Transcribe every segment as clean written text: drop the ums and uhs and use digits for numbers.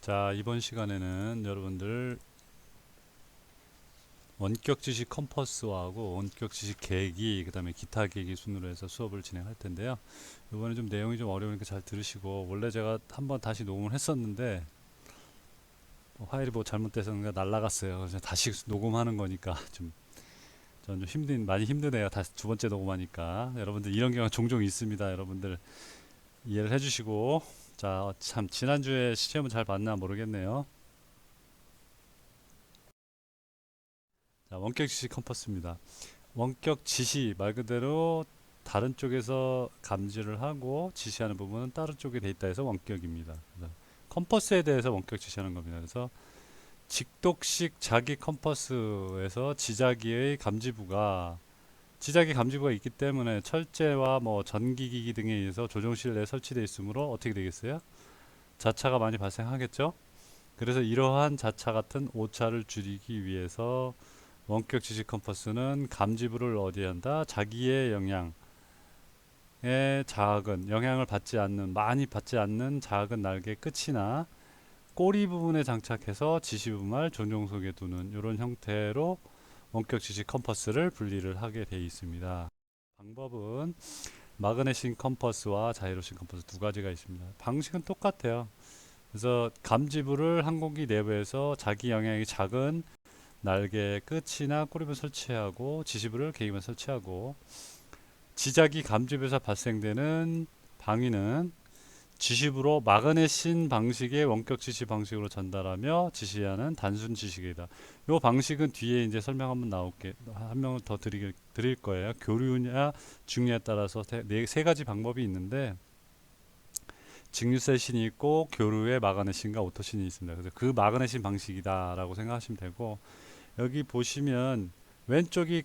자, 이번 시간에는 여러분들 원격 지시 컴퍼스하고 원격 지시 계기, 그 다음에 기타 계기 순으로 해서 수업을 진행할 텐데요. 이번에 좀 내용이 좀 어려우니까 잘 들으시고, 원래 제가 한번 다시 녹음을 했었는데 파일이 뭐 잘못돼서 날라갔어요. 그래서 다시 녹음하는 거니까 전 좀 많이 힘드네요. 다시 두 번째 녹음하니까. 여러분들 이런 경우가 종종 있습니다. 여러분들 이해를 해주시고. 자, 참 지난주에 시험은 잘 봤나 모르겠네요. 자, 원격 지시 컴퍼스입니다. 원격 지시 말 그대로 다른 쪽에서 감지를 하고 지시하는 부분은 다른 쪽에 돼 있다 해서 원격입니다. 그래서 컴퍼스에 대해서 원격 지시하는 겁니다. 그래서 직독식 자기 컴퍼스에서 지자기 감지부가 있기 때문에 철제와 뭐 전기기기 등에 의해서 조종실 내에 설치되어 있으므로 어떻게 되겠어요? 자차가 많이 발생하겠죠? 그래서 이러한 자차 같은 오차를 줄이기 위해서 원격 지시 컴퍼스는 감지부를 어디에 한다? 자기의 영향에 작은 영향을 받지 않는 많이 받지 않는 작은 날개 끝이나 꼬리 부분에 장착해서 지시부말 조종 속에 두는 이런 형태로 원격 지시 컴퍼스를 분리를 하게 되어 있습니다. 방법은 마그네신 컴퍼스와 자이로신 컴퍼스 두 가지가 있습니다. 방식은 똑같아요. 그래서 감지부를 항공기 내부에서 자기 영향이 작은 날개 끝이나 꼬리부에 설치하고 지시부를 계기만 설치하고 지자기 감지부에서 발생되는 방위는 지시부로 마그네신 방식의 원격 지시 방식으로 전달하며 지시하는 단순 지시계다. 이 방식은 뒤에 이제 설명 한번 나올게 한 명을 더 드릴 거예요. 교류냐 중류에 따라서 세 가지 방법이 있는데 직류세신이 있고 교류의 마그네신과 오토신이 있습니다. 그래서 그 마그네신 방식이다라고 생각하시면 되고 여기 보시면 왼쪽이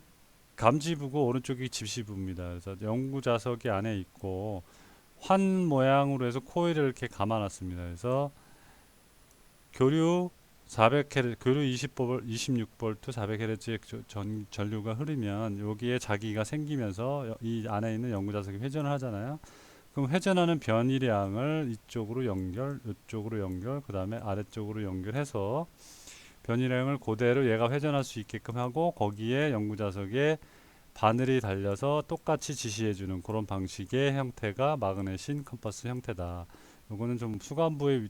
감지부고 오른쪽이 지시부입니다. 그래서 연구 좌석이 안에 있고 환 모양으로 해서 코일을 이렇게 감아놨습니다. 그래서 교류 400Hz, 교류 26V 400Hz의 전류가 흐르면 여기에 자기가 생기면서 이 안에 있는 연구 좌석이 회전을 하잖아요. 그럼 회전하는 변이량을 이쪽으로 연결, 이쪽으로 연결, 그 다음에 아래쪽으로 연결해서 변이량을 그대로 얘가 회전할 수 있게끔 하고 거기에 연구 좌석에 바늘이 달려서 똑같이 지시해주는 그런 방식의 형태가 마그네신 컴퍼스 형태다. 요거는 좀 수간부의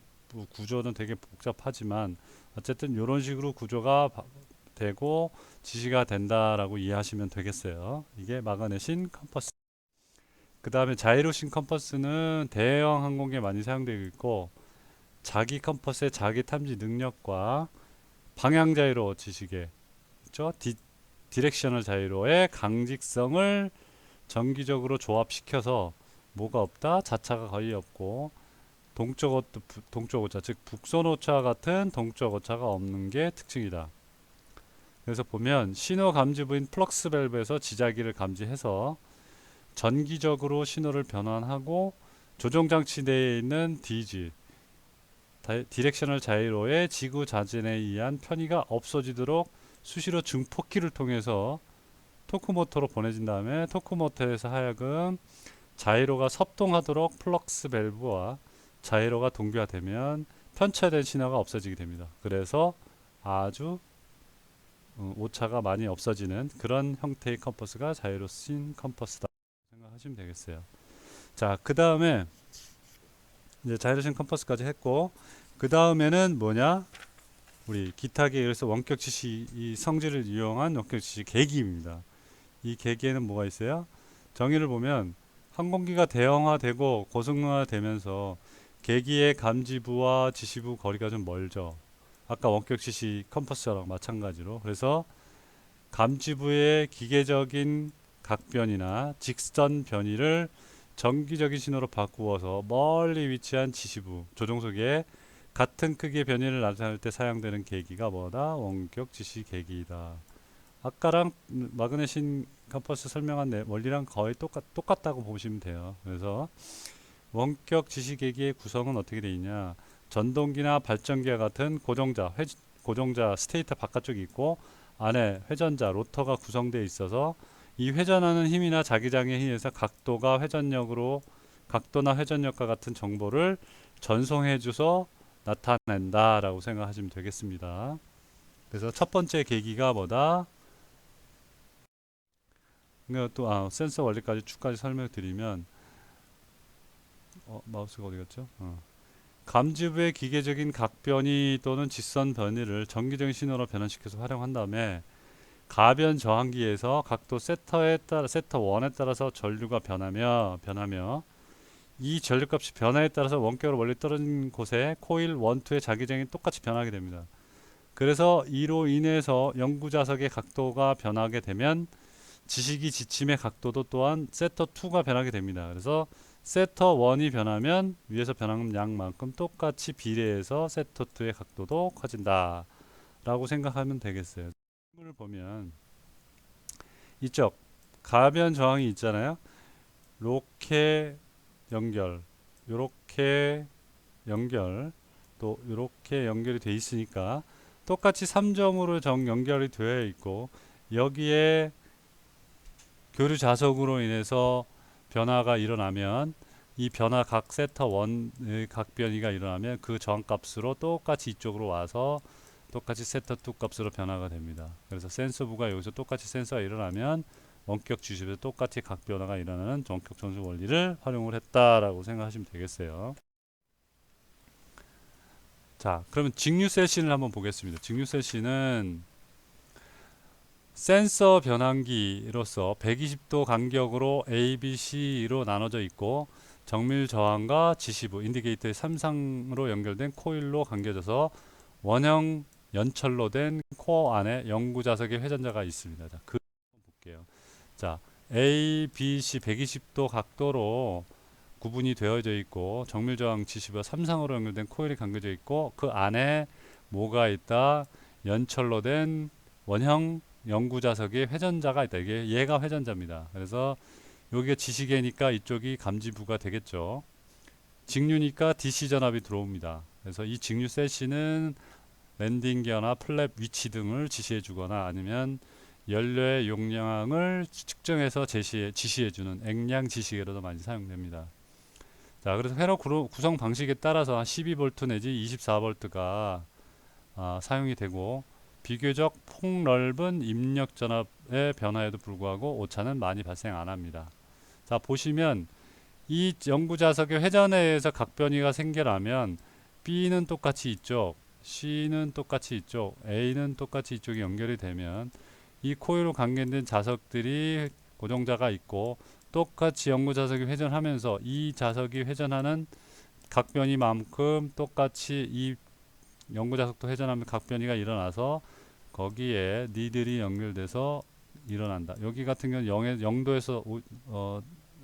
구조는 되게 복잡하지만 어쨌든 이런 식으로 구조가 되고 지시가 된다라고 이해하시면 되겠어요. 이게 마그네신 컴퍼스. 그 다음에 자이로신 컴퍼스는 대형 항공기에 많이 사용되고 있고 자기 컴퍼스의 자기 탐지 능력과 방향 자이로 지시계 있죠? 디렉셔널 자이로의 강직성을 정기적으로 조합시켜서 뭐가 없다? 자차가 거의 없고 동적 오차 즉 북선 오차 같은 동적 오차가 없는 게 특징이다. 그래서 보면 신호 감지부인 플럭스 밸브에서 지자기를 감지해서 전기적으로 신호를 변환하고 조종 장치 내에 있는 DG 디렉셔널 자이로의 지구 자진에 의한 편의가 없어지도록 수시로 증폭기를 통해서 토크 모터로 보내진 다음에 토크 모터에서 하여금 자이로가 섭동하도록 플럭스 밸브와 자이로가 동기화되면 편차된 신호가 없어지게 됩니다. 그래서 아주 오차가 많이 없어지는 그런 형태의 컴퍼스가 자이로신 컴퍼스다 생각하시면 되겠어요. 자, 그 다음에 이제 자이로신 컴퍼스까지 했고 그 다음에는 뭐냐? 우리 기타계 그래서 원격 지시 이 성질을 이용한 원격 지시 계기입니다. 이 계기에는 뭐가 있어요? 정의를 보면 항공기가 대형화되고 고성능화되면서 계기의 감지부와 지시부 거리가 좀 멀죠. 아까 원격 지시 컴퍼스랑 마찬가지로 그래서 감지부의 기계적인 각변이나 직선 변이를 정기적인 신호로 바꾸어서 멀리 위치한 지시부 조종속에 같은 크기의 변이를 나타낼 때 사용되는 계기가 뭐다? 원격 지시 계기이다. 아까랑 마그네신 컴퍼스 설명한 원리랑 거의 똑같다고 보시면 돼요. 그래서 원격 지시 계기의 구성은 어떻게 되어 있냐? 전동기나 발전기와 같은 고정자 스테이터 바깥쪽이 있고 안에 회전자 로터가 구성되어 있어서 이 회전하는 힘이나 자기장에 의해서 각도나 회전력과 같은 정보를 전송해 줘서 나타낸다라고 생각하시면 되겠습니다. 그래서 첫 번째 계기가 뭐다? 그러니까 또 센서 원리까지 쭉까지 설명드리면 마우스가 어디 갔죠? 감지부의 기계적인 각변이 또는 직선 변이를 전기적인 신호로 변환시켜서 활용한 다음에 가변 저항기에서 각도 세터 1에 따라서 전류가 변하며 이 전류값이 변화에 따라서 원격으로 멀리 떨어진 곳에 코일 1, 2의 자기장이 똑같이 변하게 됩니다. 그래서 이로 인해서 연구자석의 각도가 변하게 되면 지식이 지침의 각도도 또한 세터 2가 변하게 됩니다. 그래서 세터 1이 변하면 위에서 변한 양만큼 똑같이 비례해서 세터 2의 각도도 커진다 라고 생각하면 되겠어요. 을 보면 이쪽 가변 저항이 있잖아요. 이렇게 연결, 요렇게 연결, 또 이렇게 연결이 돼 있으니까 똑같이 3점으로 연결이 되어 있고 여기에 교류 자석으로 인해서 변화가 일어나면 이 변화 각 세터 1의 각 변이가 일어나면 그 저항값으로 똑같이 이쪽으로 와서 똑같이 세터 2 값으로 변화가 됩니다. 그래서 센서부가 여기서 똑같이 센서가 일어나면 원격 주십에서 똑같이 각 변화가 일어나는 원격 전수 원리를 활용을 했다라고 생각하시면 되겠어요. 자, 그러면 직류 세신을 한번 보겠습니다. 직류 세신은 센서 변환기로서 120도 간격으로 A, B, C로 나눠져 있고 정밀 저항과 지시부, 인디게이터의 3상으로 연결된 코일로 감겨져서 원형 연철로 된 코어 안에 연구 자석의 회전자가 있습니다. 자, 그 볼게요. 자, A, B, C 120도 각도로 구분이 되어져 있고 정밀 저항 지시부와 3상으로 연결된 코일이 감겨져 있고 그 안에 뭐가 있다? 연철로 된 원형 연구 자석의 회전자가 있다. 이게 얘가 회전자입니다. 그래서 여기가 지시계니까 이쪽이 감지부가 되겠죠. 직류니까 DC 전압이 들어옵니다. 그래서 이 직류 세시는 랜딩 기어나 플랩 위치 등을 지시해 주거나 아니면 연료의 용량을 측정해서 지시해 주는 액량 지시계로도 많이 사용됩니다. 자, 그래서 회로 구성 방식에 따라서 한 12V 내지 24V가 사용이 되고 비교적 폭넓은 입력 전압의 변화에도 불구하고 오차는 많이 발생 안 합니다. 자, 보시면 이 연구 자석의 회전에 의해서 각변이가 생겨나면 B는 똑같이 이쪽, C는 똑같이 이쪽, A는 똑같이 이쪽이 연결이 되면 이 코일로 관계된 자석들이 고정자가 있고 똑같이 연구 자석이 회전하면서 이 자석이 회전하는 각변이만큼 똑같이 이 연구 자석도 회전하면 각변이가 일어나서 거기에 니들이 연결돼서 일어난다. 여기 같은 경우는 0도에서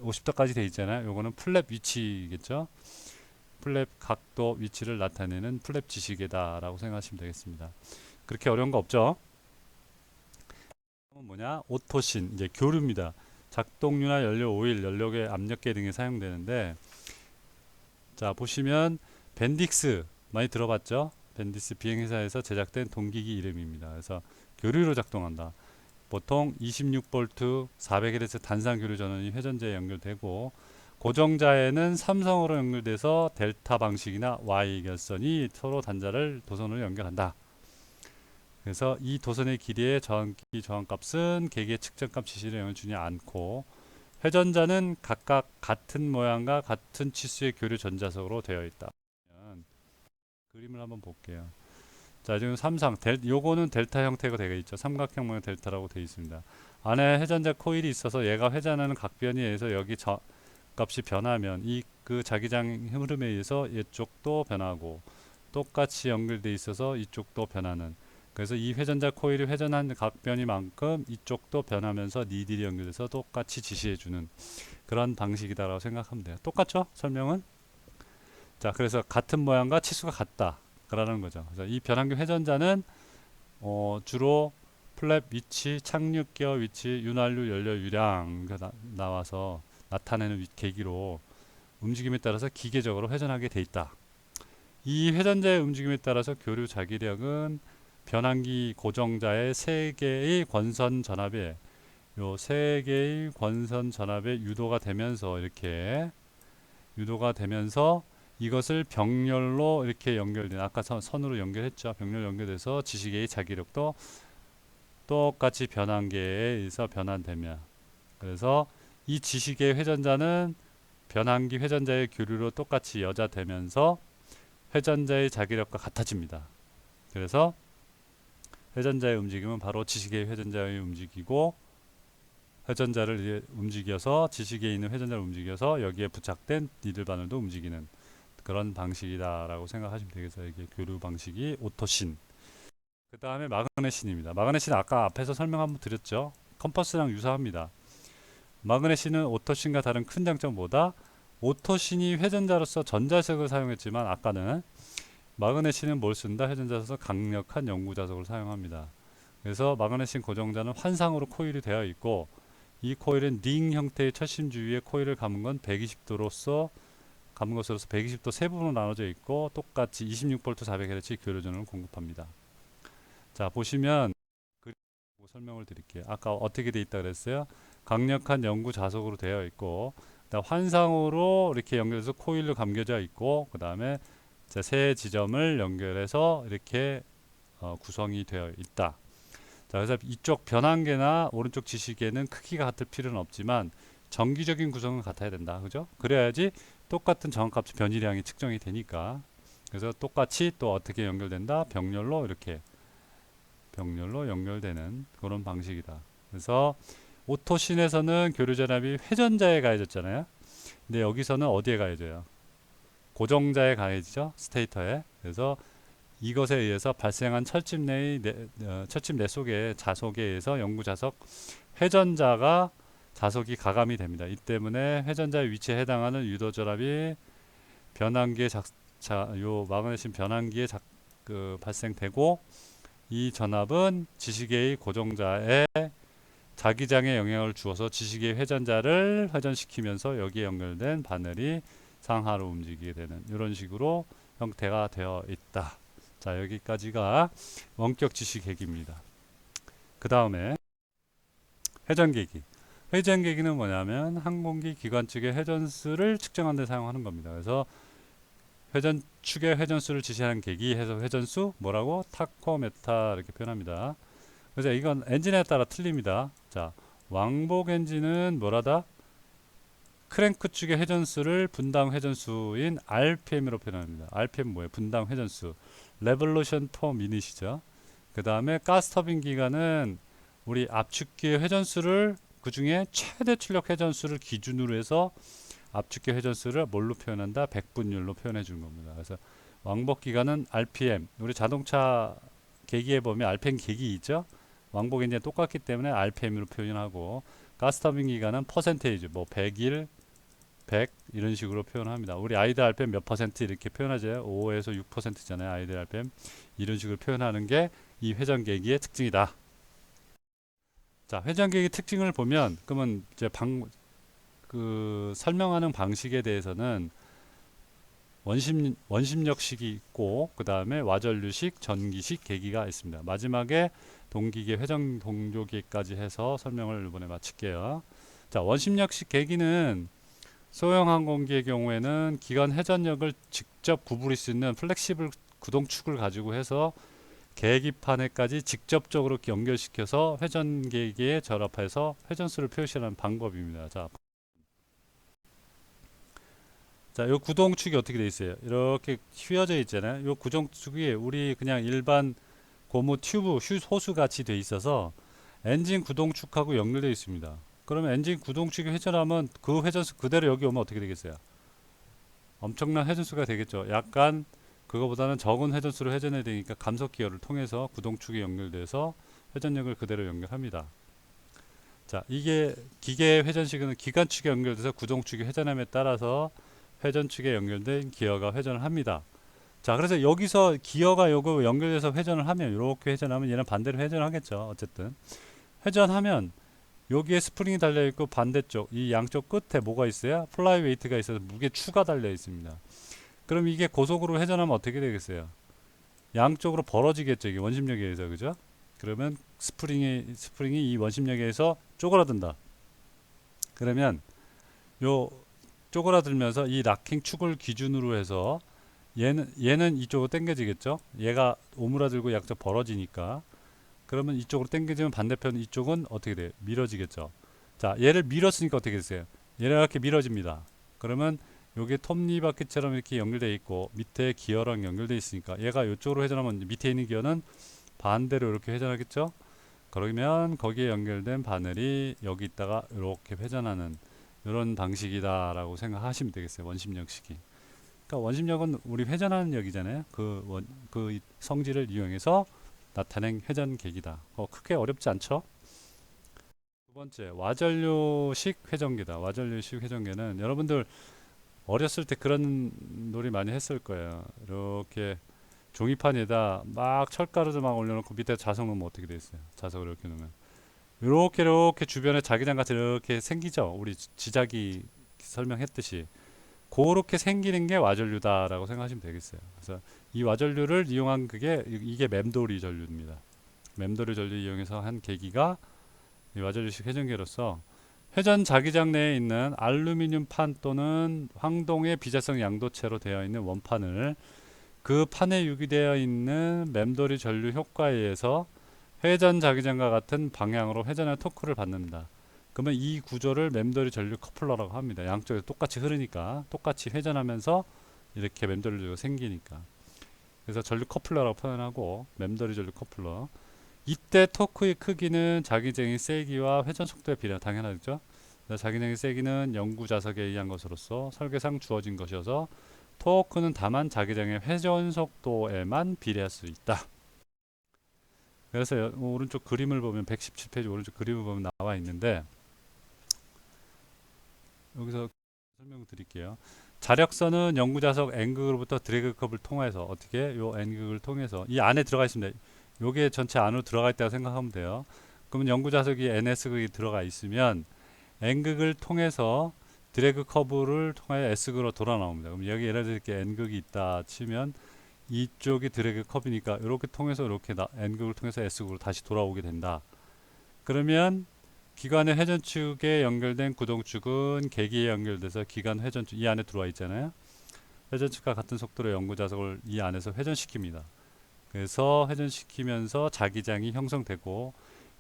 50도까지 돼 있잖아요. 요거는 플랩 위치겠죠. 플랩 각도 위치를 나타내는 플랩 지시계다라고 생각하시면 되겠습니다. 그렇게 어려운 거 없죠? 뭐냐? 오토신, 이제 교류입니다. 작동류나 연료 오일, 연료계, 압력계 등에 사용되는데 자, 보시면 벤딕스 많이 들어봤죠? 벤디스 비행회사에서 제작된 동기기 이름입니다. 그래서 교류로 작동한다. 보통 26V 400Hz 단상 교류 전원이 회전제에 연결되고 고정자에는 삼성으로 연결돼서 델타 방식이나 Y 결선이 서로 단자를 도선으로 연결한다. 그래서 이 도선의 길이의 저항기 저항값은 계기의 측정값 지시를 영향을 주지 않고 회전자는 각각 같은 모양과 같은 치수의 교류 전자석으로 되어 있다. 그림을 한번 볼게요. 자, 지금 요거는 델타 형태가 되어 있죠. 삼각형 모양 델타라고 되어 있습니다. 안에 회전자 코일이 있어서 얘가 회전하는 각변에 의해서 여기 값이 변하면 그 자기장 흐름에 의해서 이쪽도 변하고 똑같이 연결되어 있어서 이쪽도 변하는. 그래서 이 회전자 코일이 회전한 각변이만큼 이쪽도 변하면서 니들이 연결돼서 똑같이 지시해주는 그런 방식이다라고 생각하면 돼요. 똑같죠? 설명은? 자, 그래서 같은 모양과 치수가 같다. 그러는 거죠. 그래서 이 변환기 회전자는 주로 플랩 위치, 착륙 기어 위치, 윤활유 연료 유량 나와서 나타내는 계기로 움직임에 따라서 기계적으로 회전하게 돼 있다. 이 회전자의 움직임에 따라서 교류 자기력은 변환기 고정자의 3개의 권선 전압에 요 3개의 권선 전압에 유도가 되면서 이렇게 유도가 되면서 이것을 병렬로 이렇게 연결된, 아까 선으로 연결했죠. 병렬 연결돼서 지식의 자기력도 똑같이 변환계에 의해서 변환되며, 그래서 이 지식의 회전자는 변환기 회전자의 교류로 똑같이 여자되면서 회전자의 자기력과 같아집니다. 그래서 회전자의 움직임은 바로 지식의 회전자의 움직이고, 회전자를 움직여서 지식에 있는 회전자를 움직여서 여기에 부착된 니들 바늘도 움직이는 그런 방식이다라고 생각하시면 되겠어요. 이게 교류 방식이 오토신. 그 다음에 마그네신입니다. 마그네신 아까 앞에서 설명 한번 드렸죠. 컴퍼스랑 유사합니다. 마그네신은 오토신과 다른 큰 장점보다 오토신이 회전자로서 전자석을 사용했지만 아까는 마그네신은 뭘 쓴다? 회전자로서 강력한 연구자석을 사용합니다. 그래서 마그네신 고정자는 환상으로 코일이 되어 있고, 이 코일은 링 형태의 철심 주위에 코일을 감은 건 120도로서 감은 것으로서 120도 세 부분으로 나눠져 있고, 똑같이 26V 400Hz 교류전을 공급합니다. 자, 보시면 그리고 설명을 드릴게요. 아까 어떻게 돼 있다 그랬어요? 강력한 연구 자석으로 되어 있고, 그다음 환상으로 이렇게 연결해서 코일로 감겨져 있고, 그 다음에 세 지점을 연결해서 이렇게 구성이 되어 있다. 자, 그래서 이쪽 변환계나 오른쪽 지시계는 크기가 같을 필요는 없지만 정기적인 구성은 같아야 된다. 그죠? 그래야지 똑같은 정확값 변이량이 측정이 되니까. 그래서 똑같이 또 어떻게 연결된다? 병렬로 이렇게 병렬로 연결되는 그런 방식이다. 그래서 오토신에서는 교류전압이 회전자에 가해졌잖아요. 근데 여기서는 어디에 가해져요? 고정자에 가해지죠. 스테이터에. 그래서 이것에 의해서 발생한 철집 내 속의 자속에 의해서 연구 자석 회전자가 자속이 가감이 됩니다. 이 때문에 회전자의 위치에 해당하는 유도 전압이 변환기에 요 마그네슘 변환기에 발생되고, 이 전압은 지시계의 고정자에 자기장에 영향을 주어서 지시계의 회전자를 회전시키면서 여기에 연결된 바늘이 상하로 움직이게 되는 이런 식으로 형태가 되어 있다. 자, 여기까지가 원격 지시계기입니다. 그 다음에 회전계기. 회전계기는 뭐냐면 항공기 기관 측의 회전수를 측정하는 데 사용하는 겁니다. 그래서 회전축의 회전수를 지시하는 계기 해서 회전수 뭐라고? 타코메타 이렇게 표현합니다. 그래서 이건 엔진에 따라 틀립니다. 자, 왕복 엔진은 뭐라다? 크랭크 축의 회전수를 분당 회전수인 RPM으로 표현합니다. RPM 뭐예요? 분당 회전수. 레볼루션 퍼 미닛이죠. 그 다음에 가스터빈 기관은 우리 압축기의 회전수를 그 중에 최대 출력 회전수를 기준으로 해서 압축기 회전수를 뭘로 표현한다? 백분율로 표현해 주는 겁니다. 그래서 왕복 기관은 RPM. 우리 자동차 계기에 보면 RPM 계기 있죠? 왕복 엔진 똑같기 때문에 RPM으로 표현하고, 가스터빈 기관은 퍼센테이지, 뭐 100일, 100 이런 식으로 표현합니다. 우리 아이들 RPM 몇 퍼센트 이렇게 표현하죠. 5에서 6%잖아요. 아이들 RPM. 이런 식으로 표현하는 게 이 회전계기의 특징이다. 자, 회전계기 특징을 보면 그러면 이제 설명하는 방식에 대해서는 원심력식이 있고, 그 다음에 와전류식, 전기식 계기가 있습니다. 마지막에 동기계, 회전 동조기까지 해서 설명을 이번에 마칠게요. 자, 원심력식 계기는 소형 항공기의 경우에는 기관 회전력을 직접 구부릴 수 있는 플렉시블 구동축을 가지고 해서 계기판에까지 직접적으로 연결시켜서 회전계기에 결합해서 회전수를 표시하는 방법입니다. 자, 요 구동축이 어떻게 되어 있어요? 이렇게 휘어져 있잖아요. 요 구동축이 우리 그냥 일반 고무 튜브 호수 같이 되어 있어서 엔진 구동축하고 연결되어 있습니다. 그러면 엔진 구동축이 회전하면 그 회전수 그대로 여기 오면 어떻게 되겠어요? 엄청난 회전수가 되겠죠. 약간 그거보다는 적은 회전수로 회전해야 되니까 감속 기어를 통해서 구동축이 연결돼서 회전력을 그대로 연결합니다. 자, 이게 기계 회전식은 기관축에 연결돼서 구동축이 회전함에 따라서 회전축에 연결된 기어가 회전을 합니다. 자, 그래서 여기서 기어가 요거 연결돼서 회전을 하면, 이렇게 회전하면 얘는 반대로 회전하겠죠. 어쨌든 회전하면 여기에 스프링이 달려 있고, 반대쪽 이 양쪽 끝에 뭐가 있어요? 플라이 웨이트가 있어서 무게 추가 달려 있습니다. 그럼 이게 고속으로 회전하면 어떻게 되겠어요? 양쪽으로 벌어지겠죠. 이게 원심력에 의해서. 그죠? 그러면 스프링이 이 원심력에 의해서 쪼그라든다. 그러면 요 쪼그라들면서 이 락킹 축을 기준으로 해서 얘는 이쪽으로 당겨지겠죠. 얘가 오므라들고 약간 벌어지니까. 그러면 이쪽으로 당겨지면 반대편 이쪽은 어떻게 돼요? 밀어지겠죠. 자, 얘를 밀었으니까 어떻게 됐어요? 얘를 이렇게 밀어집니다. 그러면 요게 톱니바퀴처럼 이렇게 연결되어 있고 밑에 기어랑 연결되어 있으니까 얘가 이쪽으로 회전하면 밑에 있는 기어는 반대로 이렇게 회전하겠죠. 그러면 거기에 연결된 바늘이 여기 있다가 이렇게 회전하는 이런 방식이다라고 생각하시면 되겠어요. 원심력식이. 그러니까 원심력은 우리 회전하는 역이잖아요. 그 성질을 이용해서 나타낸 회전계기다. 크게 어렵지 않죠? 두 번째, 와전류식 회전계다. 와전류식 회전계는 여러분들 어렸을 때 그런 놀이 많이 했을 거예요. 이렇게 종이판에다 막 철가루를 막 올려놓고 밑에 자석 넣으면 어떻게 돼 있어요? 자석을 이렇게 놓으면 이렇게 주변에 자기장 같이 이렇게 생기죠. 우리 지자기 설명했듯이 그렇게 생기는 게 와전류다라고 생각하시면 되겠어요. 그래서 이 와전류를 이용한 그게 이게 맴돌이 전류입니다. 맴돌이 전류 이용해서 한 계기가 이 와전류식 회전계로서 회전 자기장 내에 있는 알루미늄 판 또는 황동의 비자성 양도체로 되어 있는 원판을 그 판에 유기되어 있는 맴돌이 전류 효과에 의해서 회전 자기장과 같은 방향으로 회전의 토크를 받는다. 그러면 이 구조를 맴돌이 전류 커플러라고 합니다. 양쪽에 똑같이 흐르니까 똑같이 회전하면서 이렇게 맴돌이 전류가 생기니까. 그래서 전류 커플러라고 표현하고 맴돌이 전류 커플러. 이때 토크의 크기는 자기장의 세기와 회전 속도에 비례 당연하죠. 자기장의 세기는 영구 자석에 의한 것으로서 설계상 주어진 것이어서 토크는 다만 자기장의 회전 속도에만 비례할 수 있다. 그래서 오른쪽 그림을 보면 117페이지 오른쪽 그림을 보면 나와 있는데 여기서 설명드릴게요. 자력선은 영구자석 N극으로부터 드래그 컵을 통해서 어떻게 요 N극을 통해서 이 안에 들어가 있습니다. 요게 전체 안으로 들어가 있다고 생각하면 돼요. 그러면 영구자석이 NS극이 들어가 있으면 N극을 통해서 드래그 커브를 통해 S극으로 돌아 나옵니다. 그럼 여기 예를 들어 이렇게 N극이 있다 치면 이쪽이 드래그 컵이니까 이렇게 통해서 이렇게 N극을 통해서 S극으로 다시 돌아오게 된다. 그러면 기관의 회전축에 연결된 구동축은 계기에 연결돼서 기관 회전축 이 안에 들어와 있잖아요. 회전축과 같은 속도로 영구자석을 이 안에서 회전시킵니다. 그래서 회전시키면서 자기장이 형성되고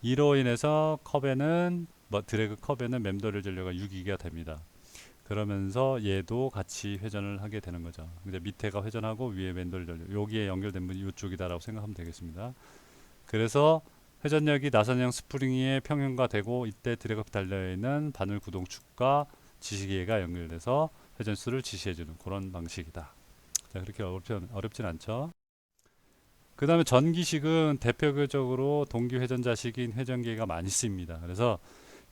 이로 인해서 컵에는 드래그 컵에는 맴돌이 전류가 유기가 됩니다. 그러면서 얘도 같이 회전을 하게 되는 거죠. 이제 밑에가 회전하고 위에 맴돌이 전류 여기에 연결된 분이 이쪽이다라고 생각하면 되겠습니다. 그래서 회전력이 나선형 스프링의 평형화되고 이때 드래그가 달려있는 바늘 구동축과 지시기가 연결돼서 회전수를 지시해주는 그런 방식이다. 자, 그렇게 어렵진 않죠. 그 다음에 전기식은 대표적으로 동기회전자식인 회전기가 많이 씁니다. 그래서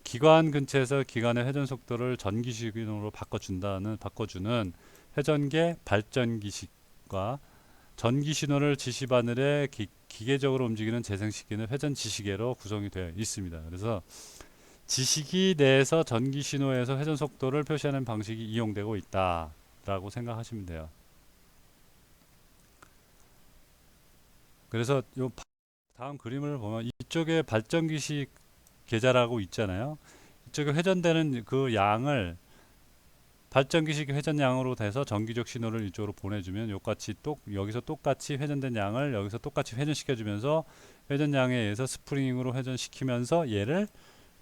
기관 근처에서 기관의 회전 속도를 전기식으로 바꿔주는 회전계 발전기식과 전기 신호를 지시 바늘에 기계적으로 움직이는 재생시키는 회전 지시계로 구성이 되어 있습니다. 그래서 지시기 내에서 전기 신호에서 회전 속도를 표시하는 방식이 이용되고 있다라고 생각하시면 돼요. 그래서 요 다음 그림을 보면 이쪽에 발전기식 계좌라고 있잖아요. 이쪽에 회전되는 그 양을 발전기식 회전량으로 돼서 전기적 신호를 이쪽으로 보내주면 여기서 똑같이 회전된 양을 여기서 똑같이 회전시켜주면서 회전량에 의해서 스프링으로 회전시키면서 얘를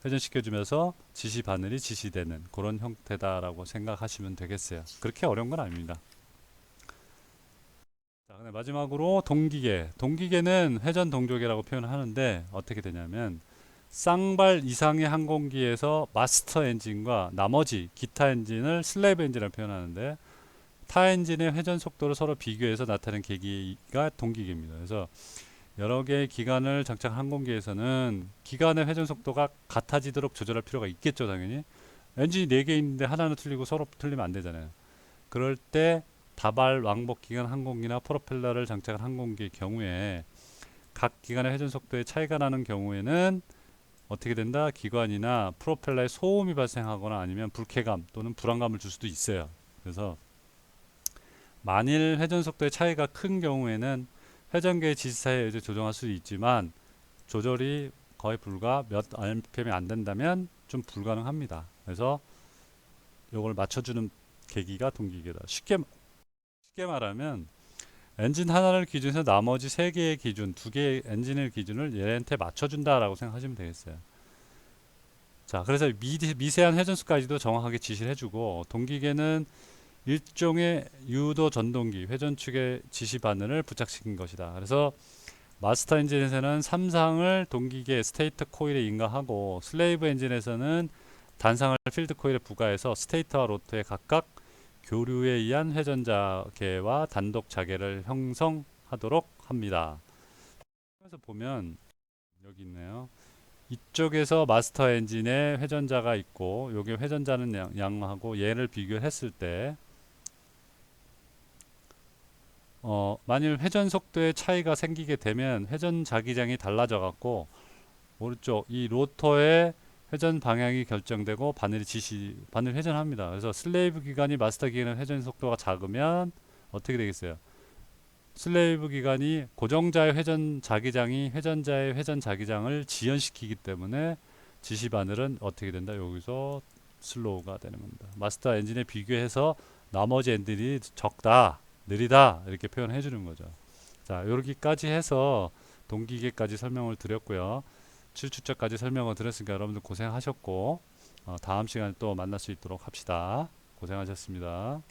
회전시켜주면서 지시 바늘이 지시되는 그런 형태다라고 생각하시면 되겠어요. 그렇게 어려운 건 아닙니다. 자, 근데 마지막으로 동기계. 동기계는 회전 동조계라고 표현하는데 어떻게 되냐면 쌍발 이상의 항공기에서 마스터 엔진과 나머지 기타 엔진을 슬레이브 엔진이라고 표현하는데 타 엔진의 회전 속도를 서로 비교해서 나타낸 계기가 동기계입니다. 그래서 여러 개의 기관을 장착한 항공기에서는 기관의 회전 속도가 같아지도록 조절할 필요가 있겠죠, 당연히. 엔진이 4개 있는데 하나는 틀리고 서로 틀리면 안 되잖아요. 그럴 때 다발 왕복 기관 항공기나 프로펠러를 장착한 항공기의 경우에 각 기관의 회전 속도에 차이가 나는 경우에는 어떻게 된다? 기관이나 프로펠러에 소음이 발생하거나 아니면 불쾌감 또는 불안감을 줄 수도 있어요. 그래서 만일 회전 속도의 차이가 큰 경우에는 회전계의 지시사에 의해 조정할 수 있지만 조절이 거의 불가 몇 RPM이 안 된다면 좀 불가능합니다. 그래서 이걸 맞춰주는 계기가 동기계다. 쉽게 말하면 엔진 하나를 기준해서 나머지 세 개의 기준, 두 개의 엔진을 기준을 얘한테 맞춰준다라고 생각하시면 되겠어요. 자, 그래서 미세한 회전수까지도 정확하게 지시를 해주고, 동기계는 일종의 유도 전동기, 회전축의 지시 바늘을 부착시킨 것이다. 그래서 마스터 엔진에서는 3상을 동기계 스테이터 코일에 인가하고, 슬레이브 엔진에서는 단상을 필드 코일에 부과해서 스테이터와 로터에 각각 교류에 의한 회전자계와 단독 자계를 형성하도록 합니다. 그래서 보면 여기 있네요. 이쪽에서 마스터 엔진에 회전자가 있고, 여기 회전자는 양하고 얘를 비교했을 때 만일 회전 속도의 차이가 생기게 되면 회전 자기장이 달라져 갖고 오른쪽 이 로터의 회전 방향이 결정되고 바늘이 회전합니다. 그래서 슬레이브 기관이 마스터 기관의 회전 속도가 작으면 어떻게 되겠어요? 슬레이브 기관이 고정자의 회전 자기장이 회전자의 회전 자기장을 지연시키기 때문에 지시 바늘은 어떻게 된다? 여기서 슬로우가 되는 겁니다. 마스터 엔진에 비교해서 나머지 엔진이 적다, 느리다 이렇게 표현해 주는 거죠. 자, 여기까지 해서 동기계까지 설명을 드렸고요. 7주차까지 설명을 드렸으니까 여러분들 고생하셨고 다음 시간에 또 만날 수 있도록 합시다. 고생하셨습니다.